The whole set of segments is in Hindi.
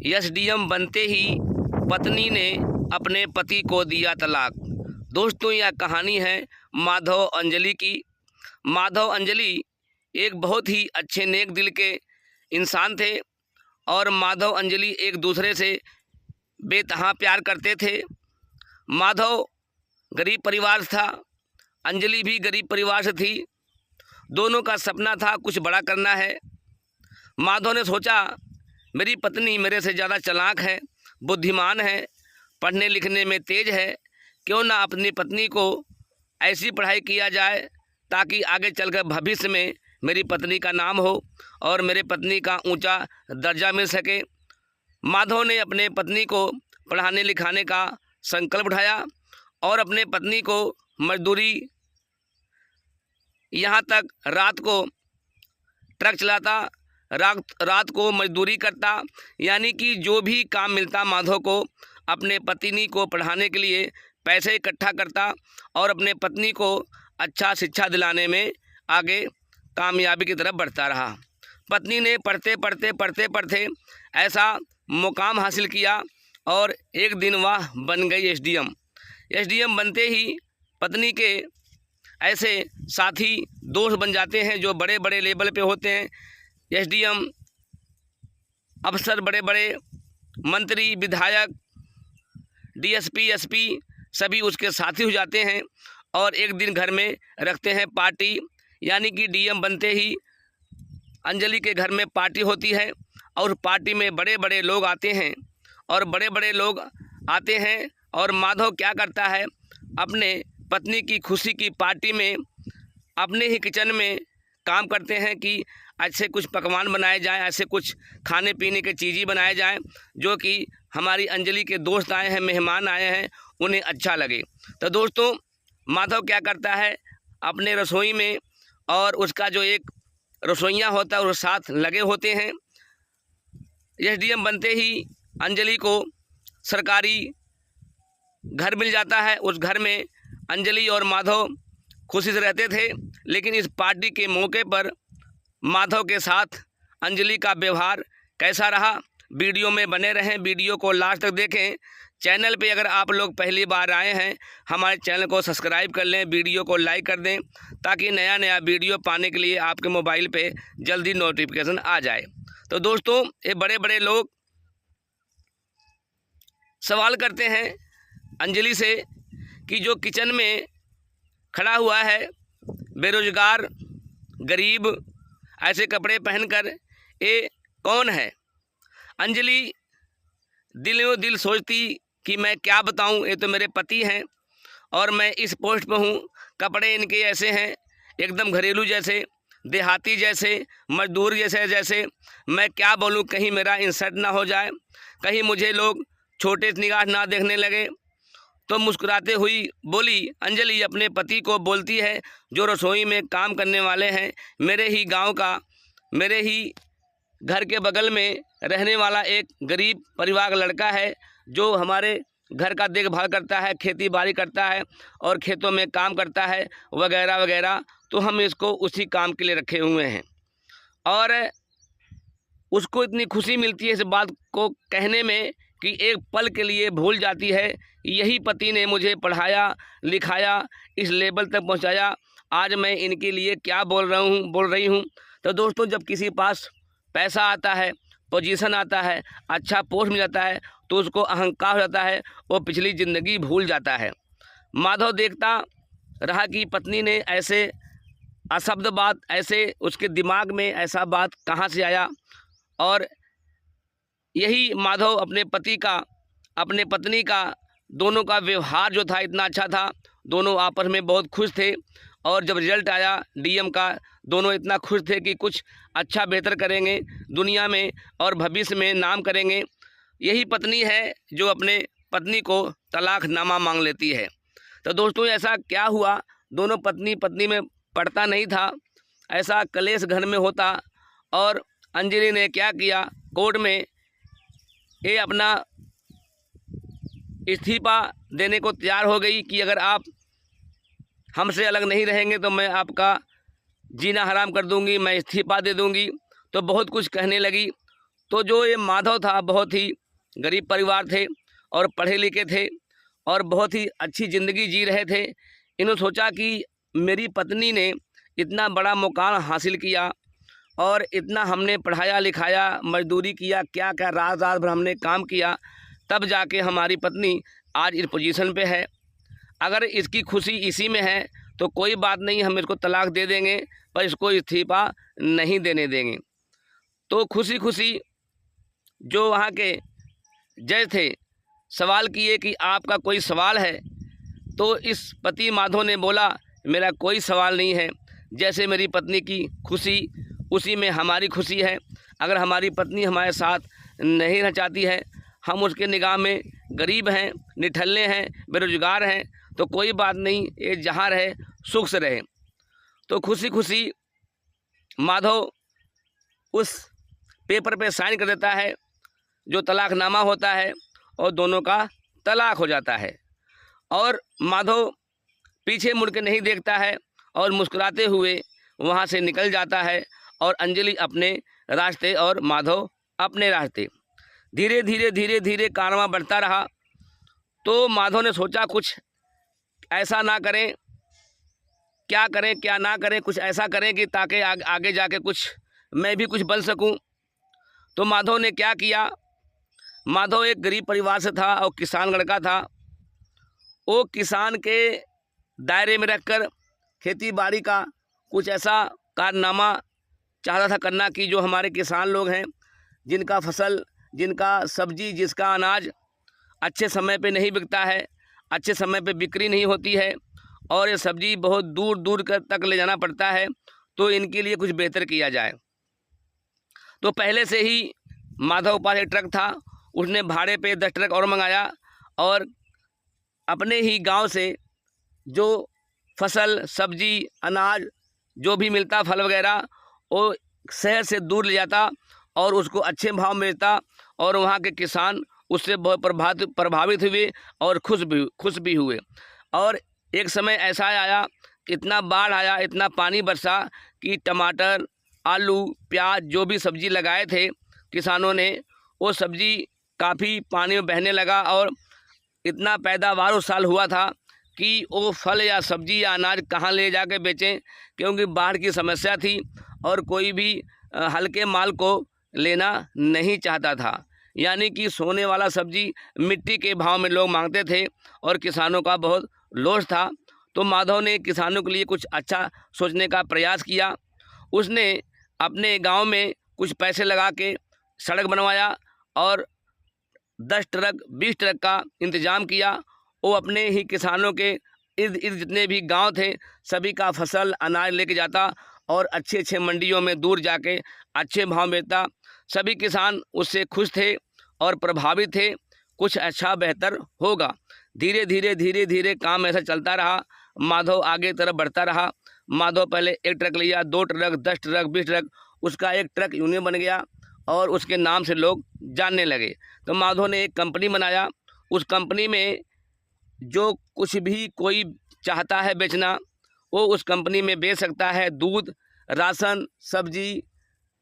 एसडीएम बनते ही पत्नी ने अपने पति को दिया तलाक। दोस्तों, यह कहानी है माधव अंजलि की। माधव अंजलि एक बहुत ही अच्छे नेक दिल के इंसान थे और माधव अंजलि एक दूसरे से बेतहा प्यार करते थे। माधव गरीब परिवार से था, अंजलि भी गरीब परिवार से थी। दोनों का सपना था कुछ बड़ा करना है। माधव ने सोचा मेरी पत्नी मेरे से ज़्यादा चालाक है, बुद्धिमान है, पढ़ने लिखने में तेज है, क्यों ना अपनी पत्नी को ऐसी पढ़ाई किया जाए ताकि आगे चलकर भविष्य में मेरी पत्नी का नाम हो और मेरे पत्नी का ऊंचा दर्जा मिल सके। माधव ने अपने पत्नी को पढ़ाने लिखाने का संकल्प उठाया और अपने पत्नी को मजदूरी, यहाँ तक रात को ट्रक चलाता, रात को मजदूरी करता, यानी कि जो भी काम मिलता माधव को अपने पत्नी को पढ़ाने के लिए पैसे इकट्ठा करता और अपने पत्नी को अच्छा शिक्षा दिलाने में आगे कामयाबी की तरफ बढ़ता रहा। पत्नी ने पढ़ते ऐसा मुकाम हासिल किया और एक दिन वह बन गई एसडीएम। एसडीएम बनते ही पत्नी के ऐसे साथी दोस्त बन जाते हैं जो बड़े बड़े लेवल पे होते हैं। एसडीएम अफसर, बड़े बड़े मंत्री, विधायक, डीएसपी, एसपी सभी उसके साथी हो जाते हैं और एक दिन घर में रखते हैं पार्टी। यानी कि डीएम बनते ही अंजलि के घर में पार्टी होती है और पार्टी में बड़े बड़े लोग आते हैं और माधव क्या करता है, अपने पत्नी की खुशी की पार्टी में अपने ही किचन में काम करते हैं कि अच्छे कुछ पकवान बनाए जाएं, ऐसे कुछ खाने पीने के चीज़ें बनाए जाएं जो कि हमारी अंजलि के दोस्त आए हैं, मेहमान आए हैं, उन्हें अच्छा लगे। तो दोस्तों, माधव क्या करता है, अपने रसोई में और उसका जो एक रसोइया होता है उसके साथ लगे होते हैं। एसडीएम बनते ही अंजलि को सरकारी घर मिल जाता है। उस घर में अंजलि और माधव खुशी से रहते थे, लेकिन इस पार्टी के मौके पर माधव के साथ अंजलि का व्यवहार कैसा रहा, वीडियो में बने रहें, वीडियो को लास्ट तक देखें। चैनल पे अगर आप लोग पहली बार आए हैं, हमारे चैनल को सब्सक्राइब कर लें, वीडियो को लाइक कर दें ताकि नया वीडियो पाने के लिए आपके मोबाइल पे जल्दी नोटिफिकेशन आ जाए। तो दोस्तों, ये बड़े बड़े लोग सवाल करते हैं अंजलि से कि जो किचन में खड़ा हुआ है, बेरोजगार, गरीब, ऐसे कपड़े पहनकर, ये कौन है? अंजलि दिलों दिल सोचती कि मैं क्या बताऊं, ये तो मेरे पति हैं और मैं इस पोस्ट पे हूँ। कपड़े इनके ऐसे हैं, एकदम घरेलू जैसे, देहाती जैसे, मजदूर जैसे मैं क्या बोलूं, कहीं मेरा इंसल्ट ना हो जाए, कहीं मुझे लोग छोटे निगाह ना देखने लगे। तो मुस्कुराते हुई बोली अंजलि, अपने पति को बोलती है जो रसोई में काम करने वाले हैं, मेरे ही गांव का, मेरे ही घर के बगल में रहने वाला एक गरीब परिवार का लड़का है जो हमारे घर का देखभाल करता है, खेती बाड़ी करता है और खेतों में काम करता है वगैरह वगैरह। तो हम इसको उसी काम के लिए रखे हुए हैं और उसको इतनी खुशी मिलती है इस बात को कहने में कि एक पल के लिए भूल जाती है यही पति ने मुझे पढ़ाया लिखाया, इस लेवल तक पहुंचाया, आज मैं इनके लिए क्या बोल रही हूं। तो दोस्तों, जब किसी पास पैसा आता है, पोजीशन आता है, अच्छा पोस्ट मिल जाता है तो उसको अहंकार हो जाता है, वो पिछली ज़िंदगी भूल जाता है। माधव देखता रहा कि पत्नी ने ऐसे अशब्द बात, ऐसे उसके दिमाग में ऐसा बात कहाँ से आया, और यही माधव अपने पति का, अपने पत्नी का, दोनों का व्यवहार जो था इतना अच्छा था, दोनों आपस में बहुत खुश थे और जब रिजल्ट आया डीएम का, दोनों इतना खुश थे कि कुछ अच्छा बेहतर करेंगे दुनिया में और भविष्य में नाम करेंगे। यही पत्नी है जो अपने पत्नी को तलाकनामा मांग लेती है। तो दोस्तों, ऐसा क्या हुआ, दोनों पत्नी में पड़ता नहीं था, ऐसा कलेश घर में होता और अंजलि ने क्या किया, कोर्ट में ये अपना इस्तीफा देने को तैयार हो गई कि अगर आप हमसे अलग नहीं रहेंगे तो मैं आपका जीना हराम कर दूंगी, मैं इस्तीफा दे दूंगी। तो बहुत कुछ कहने लगी। तो जो ये माधव था बहुत ही गरीब परिवार थे और पढ़े लिखे थे और बहुत ही अच्छी ज़िंदगी जी रहे थे। इन्होंने सोचा कि मेरी पत्नी ने इतना बड़ा मुकाम हासिल किया और इतना हमने पढ़ाया लिखाया, मजदूरी किया, क्या क्या रात रात भर हमने काम किया, तब जाके हमारी पत्नी आज इस पोजीशन पे है। अगर इसकी खुशी इसी में है तो कोई बात नहीं, हम इसको तलाक दे देंगे, पर इसको इस्तीफा नहीं देने देंगे। तो खुशी खुशी जो वहाँ के जज थे सवाल किए कि आपका कोई सवाल है? तो इस पति माधव ने बोला, मेरा कोई सवाल नहीं है, जैसे मेरी पत्नी की खुशी उसी में हमारी खुशी है। अगर हमारी पत्नी हमारे साथ नहीं रहना चाहती है, हम उसके निगाह में गरीब हैं, निठल्ले हैं, बेरोजगार हैं, तो कोई बात नहीं, ये जहाँ रहे सुख से रहे। तो खुशी खुशी माधव उस पेपर पे साइन कर देता है जो तलाकनामा होता है और दोनों का तलाक हो जाता है। और माधव पीछे मुड़ के नहीं देखता है और मुस्कुराते हुए वहाँ से निकल जाता है और अंजलि अपने रास्ते और माधव अपने रास्ते। धीरे धीरे धीरे धीरे कारवां बढ़ता रहा। तो माधव ने सोचा कुछ ऐसा ना करें, क्या करें क्या ना करें, कुछ ऐसा करें कि ताकि आगे जाके कुछ मैं भी कुछ बन सकूं। तो माधव ने क्या किया, माधव एक गरीब परिवार से था और किसान लड़का था। वो किसान के दायरे में रखकर खेती बाड़ी का कुछ ऐसा कारनामा चाहता था करना कि जो हमारे किसान लोग हैं, जिनका फसल, जिनका सब्जी, जिसका अनाज अच्छे समय पे नहीं बिकता है, अच्छे समय पे बिक्री नहीं होती है और ये सब्जी बहुत दूर दूर तक ले जाना पड़ता है, तो इनके लिए कुछ बेहतर किया जाए। तो पहले से ही माधव पास एक ट्रक था, उसने भाड़े पे 10 ट्रक और मंगाया और अपने ही गांव से जो फसल, सब्जी, अनाज जो भी मिलता, फल वगैरह, वो शहर से दूर ले जाता और उसको अच्छे भाव में बेचता और वहाँ के किसान उससे बहुत प्रभावित हुए और खुश भी हुए। और एक समय ऐसा आया, इतना बाढ़ आया, इतना पानी बरसा कि टमाटर, आलू, प्याज जो भी सब्जी लगाए थे किसानों ने, वो सब्जी काफ़ी पानी में बहने लगा और इतना पैदावार उस साल हुआ था कि वो फल या सब्जी या अनाज कहाँ ले जाके बेचें, क्योंकि बाढ़ की समस्या थी और कोई भी हल्के माल को लेना नहीं चाहता था। यानी कि सोने वाला सब्जी मिट्टी के भाव में लोग मांगते थे और किसानों का बहुत लोस था। तो माधव ने किसानों के लिए कुछ अच्छा सोचने का प्रयास किया। उसने अपने गांव में कुछ पैसे लगा के सड़क बनवाया और 10 ट्रक 20 ट्रक का इंतज़ाम किया। वो अपने ही किसानों के इर्द गिर्द जितने भी गांव थे सभी का फसल, अनाज लेके जाता और अच्छे अच्छे मंडियों में दूर जाके अच्छे भाव बेचता। सभी किसान उससे खुश थे और प्रभावित थे, कुछ अच्छा बेहतर होगा। धीरे धीरे धीरे धीरे काम ऐसा चलता रहा। माधव आगे तरफ बढ़ता रहा। माधव पहले 1 ट्रक लिया, 2 ट्रक, 10 ट्रक, 20 ट्रक, उसका एक ट्रक यूनियन बन गया और उसके नाम से लोग जानने लगे। तो माधव ने एक कंपनी बनाया। उस कंपनी में जो कुछ भी कोई चाहता है बेचना, वो उस कंपनी में बेच सकता है। दूध, राशन, सब्जी,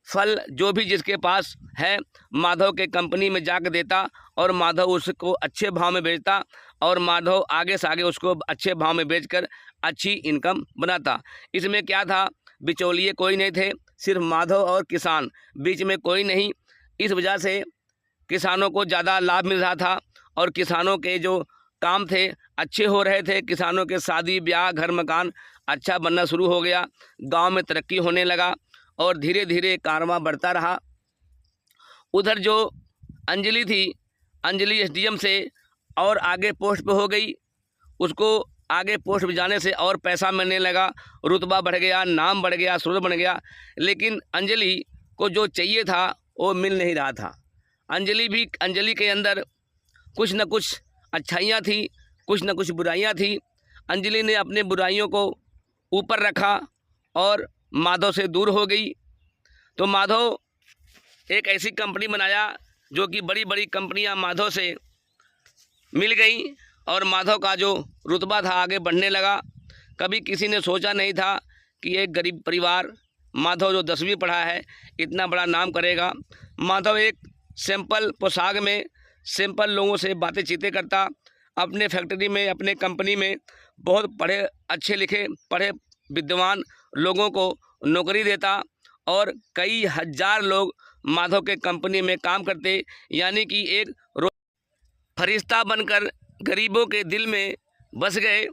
फल जो भी जिसके पास है, माधव के कंपनी में जाकर देता और माधव उसको अच्छे भाव में बेचता और माधव आगे से आगे उसको अच्छे भाव में बेचकर अच्छी इनकम बनाता। इसमें क्या था, बिचौलिए कोई नहीं थे, सिर्फ माधव और किसान, बीच में कोई नहीं। इस वजह से किसानों को ज़्यादा लाभ मिल रहा था और किसानों के जो काम थे अच्छे हो रहे थे। किसानों के शादी ब्याह, घर मकान अच्छा बनना शुरू हो गया, गांव में तरक्की होने लगा और धीरे धीरे कारवां बढ़ता रहा। उधर जो अंजलि थी, अंजलि एसडीएम से और आगे पोस्ट पे हो गई। उसको आगे पोस्ट पे जाने से और पैसा मिलने लगा, रुतबा बढ़ गया, नाम बढ़ गया, शोहरत बढ़ गया। लेकिन अंजलि को जो चाहिए था वो मिल नहीं रहा था। अंजलि के अंदर कुछ न कुछ अच्छाइयाँ थी, कुछ न कुछ बुराइयाँ थी। अंजलि ने अपने बुराइयों को ऊपर रखा और माधव से दूर हो गई। तो माधव एक ऐसी कंपनी बनाया जो कि बड़ी बड़ी कंपनियां माधव से मिल गई और माधव का जो रुतबा था आगे बढ़ने लगा। कभी किसी ने सोचा नहीं था कि एक गरीब परिवार माधव जो 10वीं पढ़ा है इतना बड़ा नाम करेगा। माधव एक सिंपल पोशाक में सिंपल लोगों से बातें चीतें करता, अपने फैक्ट्री में अपने कंपनी में बहुत पढ़े अच्छे लिखे पढ़े विद्वान लोगों को नौकरी देता और कई हज़ार लोग माधव के कंपनी में काम करते, यानी कि एक फरिश्ता बनकर गरीबों के दिल में बस गए।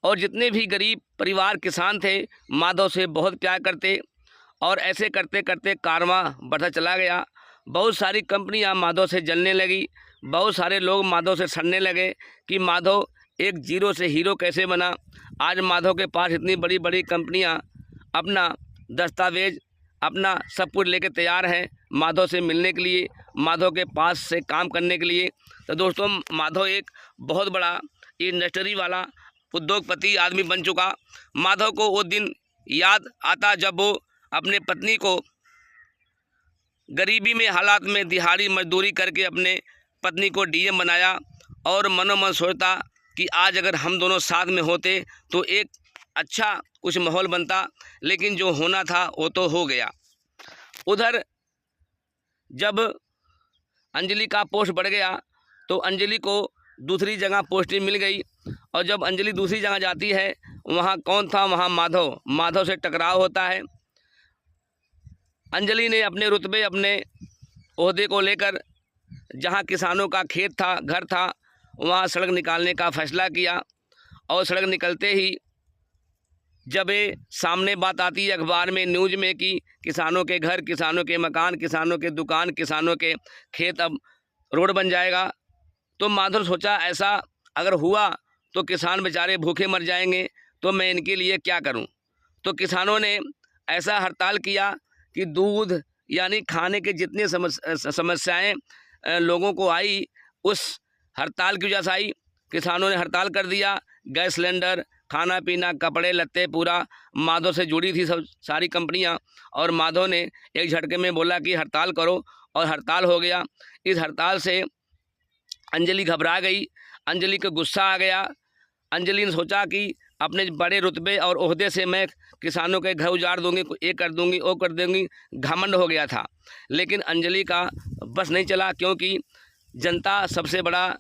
और जितने भी गरीब परिवार किसान थे माधव से बहुत प्यार करते और ऐसे करते करते कारवां बढ़ता चला गया। बहुत सारी कंपनियां माधव से जलने लगी, बहुत सारे लोग माधव से सड़ने लगे कि माधव एक जीरो से हीरो कैसे बना। आज माधव के पास इतनी बड़ी बड़ी कंपनियां अपना दस्तावेज अपना सब कुछ लेके तैयार हैं माधव से मिलने के लिए, माधव के पास से काम करने के लिए। तो दोस्तों माधव एक बहुत बड़ा इंडस्ट्री वाला उद्योगपति आदमी बन चुका। माधव को वो दिन याद आता जब वो अपने पत्नी को गरीबी में हालात में दिहाड़ी मजदूरी करके अपने पत्नी को डीएम बनाया और मनोमन सोचता कि आज अगर हम दोनों साथ में होते तो एक अच्छा कुछ माहौल बनता, लेकिन जो होना था वो तो हो गया। उधर जब अंजलि का पोस्ट बढ़ गया तो अंजलि को दूसरी जगह पोस्टिंग मिल गई और जब अंजलि दूसरी जगह जाती है वहाँ कौन था, वहाँ माधव से टकराव होता है। अंजलि ने अपने रुतबे अपने ओहदे को लेकर जहाँ किसानों का खेत था घर था वहाँ सड़क निकालने का फैसला किया और सड़क निकलते ही जब ये सामने बात आती है अखबार में न्यूज़ में कि किसानों के घर किसानों के मकान किसानों के दुकान किसानों के खेत अब रोड बन जाएगा, तो माधव सोचा ऐसा अगर हुआ तो किसान बेचारे भूखे मर जाएंगे, तो मैं इनके लिए क्या करूं। तो किसानों ने ऐसा हड़ताल किया कि दूध यानी खाने के जितने समस्याएं लोगों को आई उस हड़ताल की वजह से आई। किसानों ने हड़ताल कर दिया, गैस सिलेंडर खाना पीना कपड़े लत्ते पूरा माधव से जुड़ी थी सब सारी कंपनियां, और माधव ने एक झटके में बोला कि हड़ताल करो और हड़ताल हो गया। इस हड़ताल से अंजलि घबरा गई, अंजलि को गुस्सा आ गया। अंजलि ने सोचा कि अपने बड़े रुतबे और ओहदे से मैं किसानों के घर उजाड़ दूंगी, ये कर दूंगी वो कर दूंगी, घमंड हो गया था। लेकिन अंजलि का बस नहीं चला, क्योंकि जनता सबसे बड़ा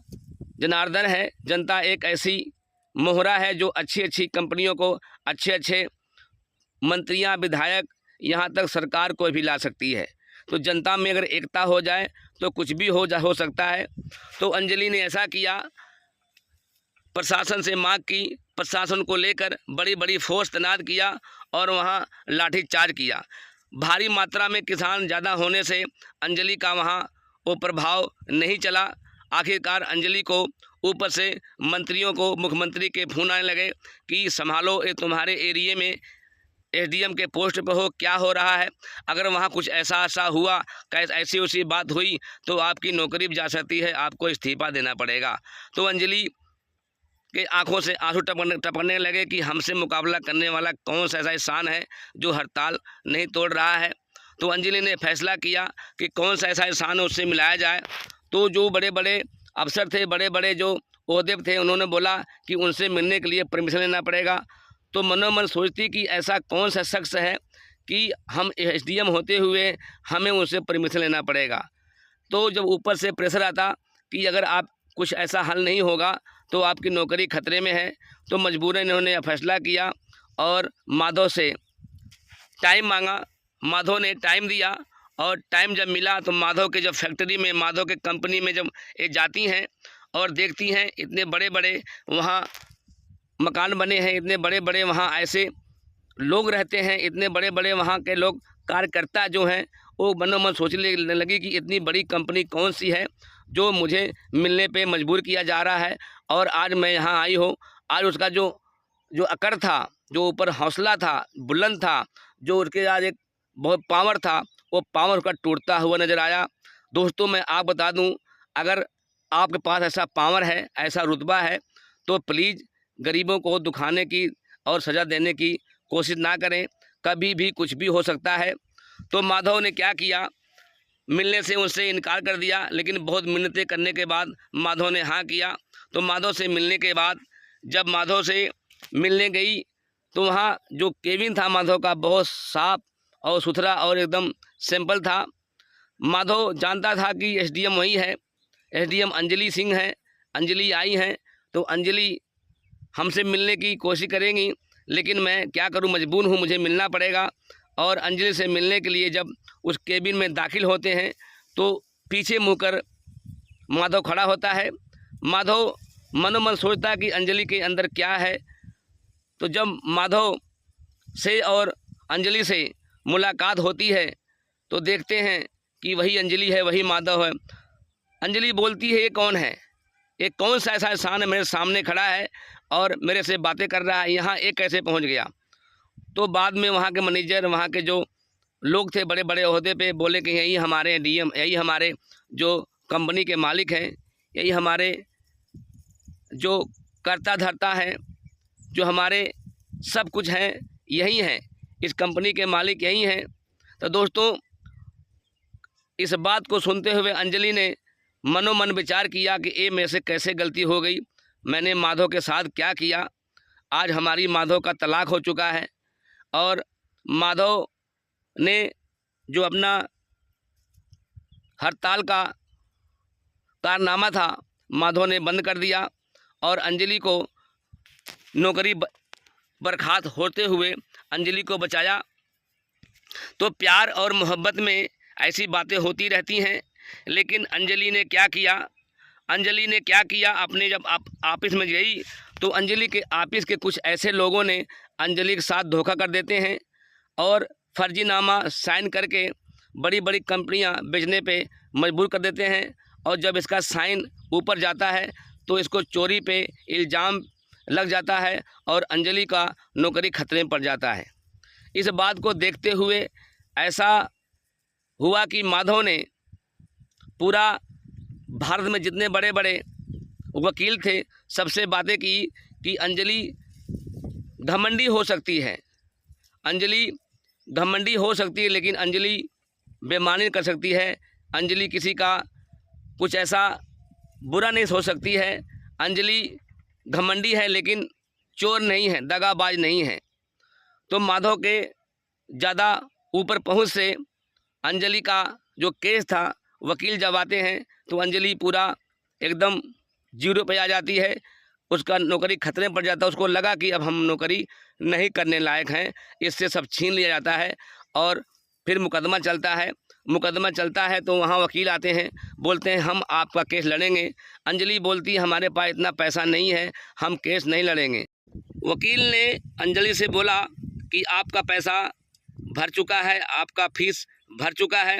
जनार्दन है। जनता एक ऐसी मोहरा है जो अच्छी अच्छी कंपनियों को अच्छे अच्छे मंत्रियां विधायक यहाँ तक सरकार को भी ला सकती है। तो जनता में अगर एकता हो जाए तो कुछ भी हो सकता है। तो अंजलि ने ऐसा किया, प्रशासन से मांग की, प्रशासन को लेकर बड़ी बड़ी फोर्स तैनात किया और वहाँ लाठी चार्ज किया। भारी मात्रा में किसान ज़्यादा होने से अंजलि का वहाँ वो प्रभाव नहीं चला। आखिरकार अंजलि को ऊपर से मंत्रियों को मुख्यमंत्री के फोन आने लगे कि संभालो, ये तुम्हारे एरिया में एसडीएम के पोस्ट पे हो, क्या हो रहा है, अगर वहाँ कुछ ऐसा हुआ ऐसी उसी बात हुई तो आपकी नौकरी भी जा सकती है, आपको इस्तीफा देना पड़ेगा। तो अंजलि के आंखों से आंसू टपकने लगे कि हमसे मुकाबला करने वाला कौन सा ऐसा इंसान है जो हड़ताल नहीं तोड़ रहा है। तो अंजलि ने फैसला किया कि कौन सा ऐसा इंसान है उससे मिलाया जाए। तो जो बड़े बड़े अफसर थे, बड़े बड़े जो ओहदे थे, उन्होंने बोला कि उनसे मिलने के लिए परमिशन लेना पड़ेगा। तो मनोमन सोचती कि ऐसा कौन सा शख्स है कि हम एसडीएम होते हुए हमें उनसे परमिशन लेना पड़ेगा। तो जब ऊपर से प्रेशर आता कि अगर आप कुछ ऐसा हल नहीं होगा तो आपकी नौकरी खतरे में है, तो मजबूरन इन्होंने फैसला किया और माधव से टाइम मांगा। माधव ने टाइम दिया और टाइम जब मिला तो माधव के जब फैक्ट्री में माधव के कंपनी में जब ये जाती हैं और देखती हैं इतने बड़े बड़े वहाँ मकान बने हैं, इतने बड़े बड़े वहाँ ऐसे लोग रहते हैं, इतने बड़े बड़े वहाँ के लोग कार्यकर्ता जो हैं, वो मनोमन सोचने लगी कि इतनी बड़ी कंपनी कौन सी है जो मुझे मिलने पे मजबूर किया जा रहा है। और आज मैं यहाँ आई हूँ, आज उसका जो अकड़ था, जो ऊपर हौसला था, बुलंद था, जो उसके आज एक बहुत पावर था, वो पावर का टूटता हुआ नज़र आया। दोस्तों मैं आप बता दूं, अगर आपके पास ऐसा पावर है, ऐसा रुतबा है, तो प्लीज़ गरीबों को दुखाने की और सज़ा देने की कोशिश ना करें, कभी भी कुछ भी हो सकता है। तो माधव ने क्या किया, मिलने से उनसे इनकार कर दिया, लेकिन बहुत मिन्नतें करने के बाद माधव ने हाँ किया। तो माधव से मिलने के बाद जब माधव से मिलने गई तो वहाँ जो केबिन था माधव का बहुत साफ और सुथरा और एकदम सिंपल था। माधव जानता था कि एसडीएम वही है, एसडीएम अंजलि सिंह है। अंजलि आई हैं तो अंजलि हमसे मिलने की कोशिश करेंगी, लेकिन मैं क्या करूं, मजबूर हूं, मुझे मिलना पड़ेगा। और अंजलि से मिलने के लिए जब उस केबिन में दाखिल होते हैं तो पीछे मुँह कर माधव खड़ा होता है। माधव मनोमन सोचता कि अंजलि के अंदर क्या है। तो जब माधव से और अंजलि से मुलाकात होती है तो देखते हैं कि वही अंजलि है, वही माधव है। अंजलि बोलती है, ये कौन है, ये कौन सा ऐसा इंसान है मेरे सामने खड़ा है और मेरे से बातें कर रहा है, यहाँ एक कैसे पहुँच गया। तो बाद में वहाँ के मैनेजर, वहाँ के जो लोग थे बड़े बड़े ओहदे पे, बोले कि यही हमारे डीएम, यही हमारे जो कंपनी के मालिक हैं, यही हमारे जो कर्ता धर्ता हैं, जो हमारे सब कुछ हैं, यही हैं, इस कंपनी के मालिक यही हैं। तो दोस्तों, इस बात को सुनते हुए अंजलि ने मनोमन विचार किया कि ये मेरे से कैसे गलती हो गई, मैंने माधव के साथ क्या किया। आज हमारी माधव का तलाक हो चुका है और माधव ने जो अपना हड़ताल का कारनामा था, माधव ने बंद कर दिया और अंजलि को नौकरी बर्खास्त होते हुए अंजलि को बचाया। तो प्यार और मोहब्बत में ऐसी बातें होती रहती हैं, लेकिन अंजलि ने क्या किया, अंजलि ने क्या किया, अपने जब ऑफिस में गई तो अंजलि के ऑफिस के कुछ ऐसे लोगों ने अंजलि के साथ धोखा कर देते हैं और फर्जीनामा साइन करके बड़ी बड़ी कंपनियां बेचने पे मजबूर कर देते हैं। और जब इसका साइन ऊपर जाता है तो इसको चोरी पे इल्ज़ाम लग जाता है और अंजलि का नौकरी खतरे में पड़ जाता है। इस बात को देखते हुए ऐसा हुआ कि माधव ने पूरा भारत में जितने बड़े बड़े वकील थे सबसे बातें की कि अंजलि घमंडी हो सकती है, अंजलि घमंडी हो सकती है, लेकिन अंजलि बेईमानी कर सकती है, अंजलि किसी का कुछ ऐसा बुरा नहीं हो सकती है, अंजलि घमंडी है लेकिन चोर नहीं है, दगाबाज नहीं है। तो माधव के ज़्यादा ऊपर पहुंच से अंजलि का जो केस था, वकील जब आते हैं तो अंजलि पूरा एकदम जीरो पे आ जाती है, उसका नौकरी खतरे में पड़ जाता है। उसको लगा कि अब हम नौकरी नहीं करने लायक हैं, इससे सब छीन लिया जाता है। और फिर मुकदमा चलता है, मुकदमा चलता है तो वहाँ वकील आते हैं, बोलते हैं हम आपका केस लड़ेंगे। अंजलि बोलती है हमारे पास इतना पैसा नहीं है, हम केस नहीं लड़ेंगे। वकील ने अंजलि से बोला कि आपका पैसा भर चुका है, आपका फीस भर चुका है,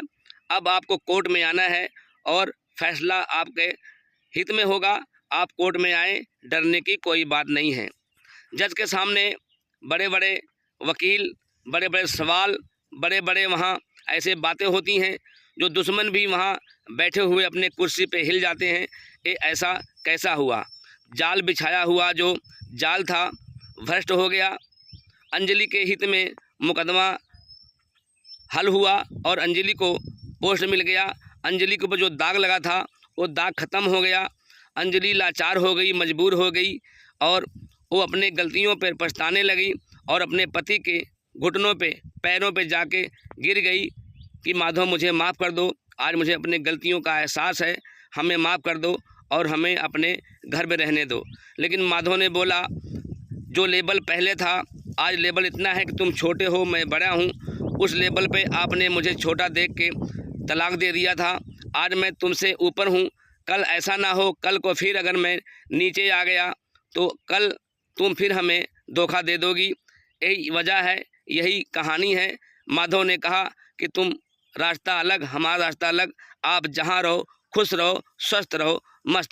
अब आपको कोर्ट में आना है और फैसला आपके हित में होगा, आप कोर्ट में आए, डरने की कोई बात नहीं है। जज के सामने बड़े बड़े वकील, बड़े बड़े सवाल, बड़े बड़े वहाँ ऐसे बातें होती हैं जो दुश्मन भी वहाँ बैठे हुए अपने कुर्सी पे हिल जाते हैं। ये ऐसा कैसा हुआ, जाल बिछाया हुआ जो जाल था भ्रष्ट हो गया। अंजलि के हित में मुकदमा हल हुआ और अंजलि को पोस्ट मिल गया। अंजलि के ऊपर जो दाग लगा था वो दाग ख़त्म हो गया। अंजलि लाचार हो गई, मजबूर हो गई और वो अपने गलतियों पर पछताने लगी और अपने पति के घुटनों पे, पैरों पे जाके गिर गई कि माधव मुझे माफ़ कर दो, आज मुझे अपने गलतियों का एहसास है, हमें माफ़ कर दो और हमें अपने घर में रहने दो। लेकिन माधव ने बोला जो लेवल पहले था, आज लेवल इतना है कि तुम छोटे हो, मैं बड़ा हूँ, उस लेवल पे आपने मुझे छोटा देख के तलाक दे दिया था, आज मैं तुमसे ऊपर हूँ, कल ऐसा ना हो, कल को फिर अगर मैं नीचे आ गया तो कल तुम फिर हमें धोखा दे दोगी। यही वजह है, यही कहानी है। माधव ने कहा कि तुम रास्ता अलग, हमारा रास्ता अलग, आप जहाँ रहो खुश रहो, स्वस्थ रहो, मस्त